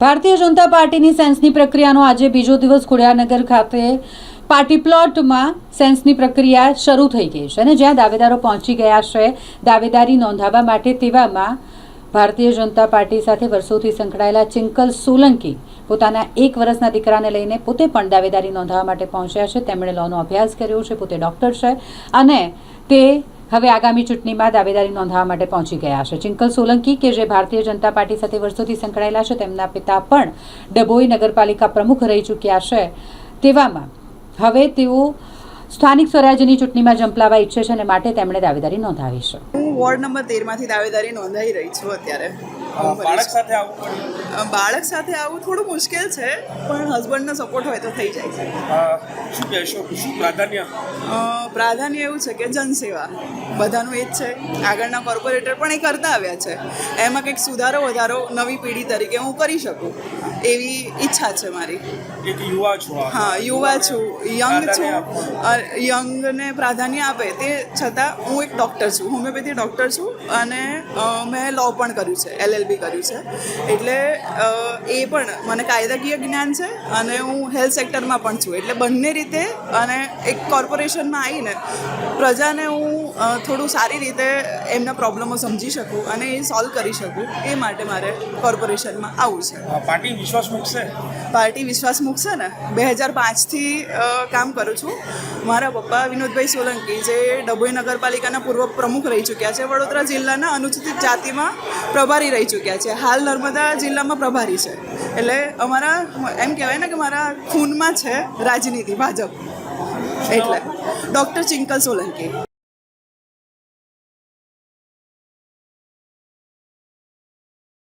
ભારતીય જનતા પાર્ટીની સેન્સની પ્રક્રિયાનો આજે બીજો દિવસ ખોડિયારનગર ખાતે પાર્ટી પ્લોટમાં સેન્સની પ્રક્રિયા શરૂ થઈ ગઈ છે અને જ્યાં દાવેદારો પહોંચી ગયા છે દાવેદારી નોંધાવવા માટે, તેવામાં ભારતીય જનતા પાર્ટી સાથે વર્ષોથી સંકળાયેલા ચિંકલ સોલંકી પોતાના 1 વર્ષના દીકરાને લઈને પોતે પણ દાવેદારી નોંધાવવા માટે પહોંચ્યા છે। તેમણે લોનો અભ્યાસ કર્યો છે, પોતે ડૉક્ટર છે અને તે હવે આગામી ચૂંટણીમાં દાવેદારી નોંધાવવા માટે પહોંચી ગયા છે। ચિંકલ સોલંકી કે જે ભારતીય જનતા પાર્ટી સાથે વર્ષોથી સંકળાયેલા છે, તેમના પિતા પણ ડભોઈ નગરપાલિકા પ્રમુખ રહી ચૂક્યા છે। તેવામાં હવે તેઓ સ્થાનિક સ્વરાજ્યની ચૂંટણીમાં ઝંપલાવવા ઈચ્છે છે અને માટે તેમણે દાવેદારી નોંધાવી છે। હું વોર્ડ નંબર 13માંથી દાવેદારી નોંધાઈ રહી છું અત્યારે। બાળક સાથે આવવું થોડું મુશ્કેલ છે, પણ હસબન્ડનો સપોર્ટ હોય તો થઈ જાય છે। શું કહેશો, શું પ્રાધાન્ય? પ્રાધાન્ય એવું છે કે જનસેવા બધાનું એ જ છે। આગળના કોર્પોરેટર પણ એ કરતા આવ્યા છે, એમાં કંઈક સુધારો વધારો નવી પેઢી તરીકે હું કરી શકું એવી ઈચ્છા છે મારી। એક યુવા છો? હા, યુવા છું, યંગ છું। યંગને પ્રાધાન્ય આપે તે છતાં હું એક ડૉક્ટર છું, હોમિયોપેથી ડૉક્ટર છું અને મેં લો પણ કર્યું છે, LLB કર્યું છે, એટલે એ પણ મને કાયદાકીય જ્ઞાન છે અને હું હેલ્થ સેક્ટરમાં પણ છું, એટલે બંને રીતે અને એક કોર્પોરેશનમાં આવીને પ્રજાને હું થોડું સારી રીતે એમના પ્રોબ્લેમો સમજી શકું અને એ સોલ્વ કરી શકું, એ માટે મારે કોર્પોરેશનમાં આવવું છે। પાર્ટી વિશ્વાસ મૂકશે? પાર્ટી વિશ્વાસ મૂકશે ને। 2005થી કામ કરું છું। મારા પપ્પા વિનોદભાઈ સોલંકી, જે ડભોઈ નગરપાલિકાના પૂર્વ પ્રમુખ રહી ચૂક્યા છે, વડોદરા જિલ્લાના અનુસૂચિત જાતિમાં પ્રભારી રહી ચૂક્યા છે, હાલ નર્મદા જિલ્લામાં પ્રભારી છે, એટલે અમારા એમ કહેવાય ને કે મારા ખૂનમાં છે રાજનીતિ, ભાજપ, એટલે ડૉક્ટર ચિંકલ સોલંકી।